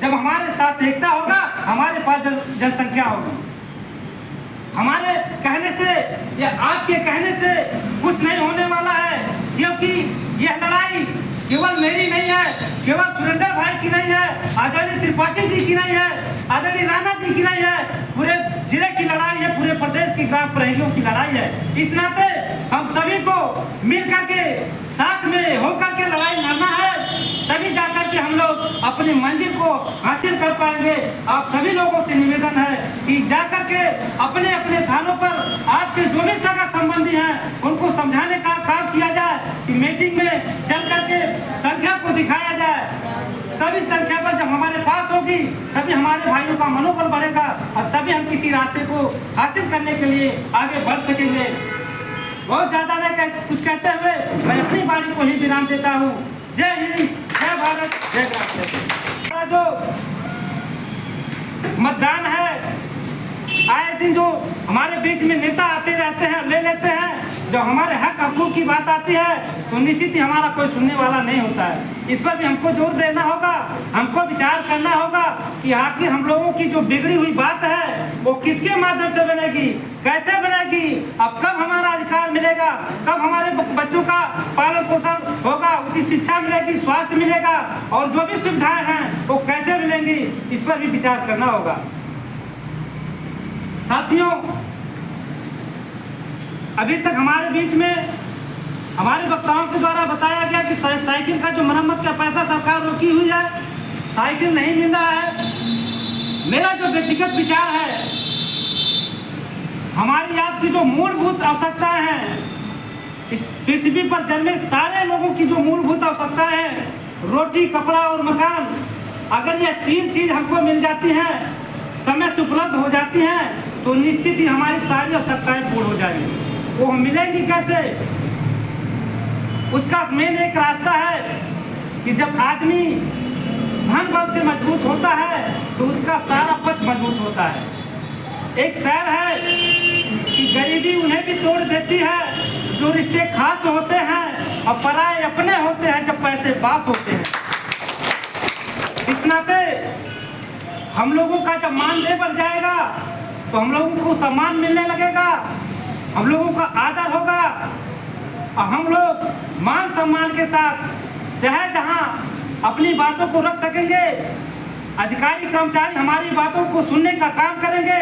जब हमारे साथ एकता होगा, हमारे पास जनसंख्या होगी। हमारे कहने से या आपके कहने से कुछ नहीं होने वाला है, क्योंकि यह लड़ाई केवल मेरी नहीं है, केवल सुरेंद्र भाई की नहीं है, आदरणीय त्रिपाठी जी की नहीं है, आदरणीय राणा जी की नहीं है, पूरे जिले की लड़ाई है, पूरे प्रदेश की ग्राम प्रहरियों की लड़ाई है। इस नाते हम सभी को मिल करके साथ में होकर के लड़ाई लड़ना है, तभी जाकर के हम लोग अपनी मंजिल को हासिल कर पाएंगे। आप सभी लोगों से निवेदन है कि जाकर के अपने अपने थानों पर आपके जो भी सगा संबंधी हैं उनको समझाने का काम किया जाए कि मीटिंग में चल करके संख्या को दिखाया जाए। तभी संख्या पर जब हमारे पास होगी तभी हमारे भाइयों का मनोबल बढ़ेगा और तभी हम किसी रास्ते को हासिल करने के लिए आगे बढ़ सकेंगे। बहुत ज्यादा मैं कुछ कहते हुए मैं अपनी बारी को ही विराम देता हूँ। जय हिंद, जय भारत, जय ग्राम। जो मतदान है, आए दिन जो हमारे बीच में नेता आते रहते हैं, ले लेते हैं, जब हमारे हक हकूक की बात आती है तो निश्चित ही हमारा कोई सुनने वाला नहीं होता है। इस पर भी हमको जोर देना होगा, हमको विचार करना होगा कि आखिर हम लोगों की जो बिगड़ी हुई बात है वो किसके माध्यम से बनेगी, कैसे बनेगी, अब कब हमारा अधिकार मिलेगा, कब हमारे बच्चों का पालन पोषण होगा, उचित शिक्षा मिलेगी, स्वास्थ्य मिलेगा और जो भी सुविधाएं हैं वो कैसे मिलेंगी, इस पर भी विचार करना होगा। साथियों, अभी तक हमारे बीच में हमारे वक्ताओं के द्वारा बताया गया कि साइकिल का जो मरम्मत का पैसा सरकार रोकी हुई है, साइकिल नहीं मिल रहा है। मेरा जो व्यक्तिगत विचार है, हमारी आपकी जो मूलभूत आवश्यकताएं हैं, इस पृथ्वी पर जन्मे सारे लोगों की जो मूलभूत आवश्यकताएं हैं, रोटी, कपड़ा और मकान, अगर ये तीन चीज हमको मिल जाती हैं, समय से उपलब्ध हो जाती हैं, तो निश्चित ही हमारी सारी आवश्यकताएं पूर्ण हो जाएंगी। वो मिलेंगी कैसे? उसका मेन एक रास्ता है कि जब आदमी धन बल से मजबूत होता है तो उसका सारा पक्ष मजबूत होता है। एक शहर है कि गरीबी उन्हें भी तोड़ देती है जो रिश्ते खास होते हैं और पराये अपने होते हैं जब पैसे पास होते हैं। इस नाते हम लोगों का जब मानदेय बढ़ जाएगा तो हम लोगों को सम्मान मिलने लगेगा, हम लोगों का आदर होगा और हम लोग मान सम्मान के साथ चाहे जहां अपनी बातों को रख सकेंगे। अधिकारी कर्मचारी हमारी बातों को सुनने का काम करेंगे,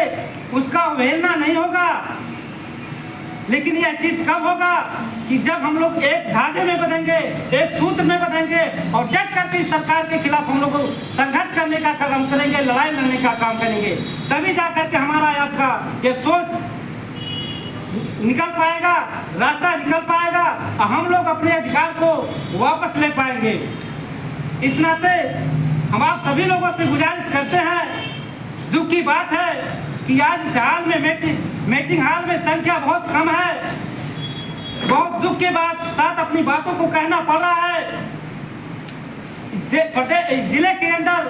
उसका अवहेलना नहीं होगा। लेकिन यह चीज कब होगा कि जब हम लोग एक धागे में बंधेंगे, एक सूत्र में बंधेंगे और डट करके इस सरकार के खिलाफ हम लोग संघर्ष करने का काम करेंगे, लड़ाई लड़ने का काम करेंगे, तभी जाकर के हमारा आपका ये सोच निकल पाएगा, रास्ता निकल पाएगा और हम लोग अपने अधिकार को वापस ले पाएंगे। इस नाते हम आप सभी लोगों से गुजारिश करते हैं, दुख की बात है कि आज इस हाल में मीटिंग हाल में संख्या बहुत कम है। बहुत दुख के बाद साथ अपनी बातों को कहना पड़ रहा है। जिले के अंदर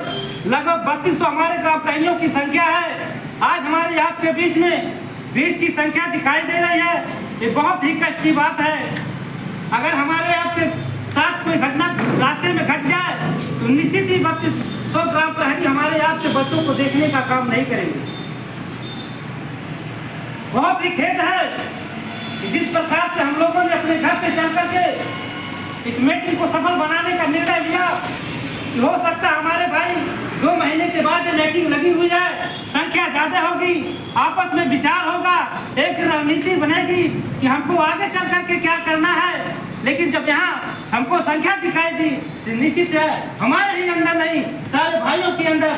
लगभग 3200 हमारे ग्राम प्रहरियों की संख्या है। आज हमारे आपके बीच में 20 की संख्या दिखाई दे रही है। ये बहुत ही कष्ट की बात है। अगर हमारे आपके साथ कोई घटना रास्ते में घट जाए तो निश्चित ही 3200 ग्राम प्रहरी हमारे आपके बच्चों को देखने का काम नहीं करेंगे। बहुत ही खेद है कि जिस प्रकार से हम लोगों ने अपने घर से चल करके इस मीटिंग को सफल बनाने का निर्णय लिया, हो सकता है हमारे भाई 2 महीने के बाद मीटिंग लगी हुई है, संख्या ज्यादा होगी, आपस में विचार होगा, एक रणनीति बनेगी कि हमको आगे चल करके क्या करना है। लेकिन जब यहाँ हमको संख्या दिखाई दी तो निश्चित है हमारे ही अंदर नहीं, सारे भाइयों के अंदर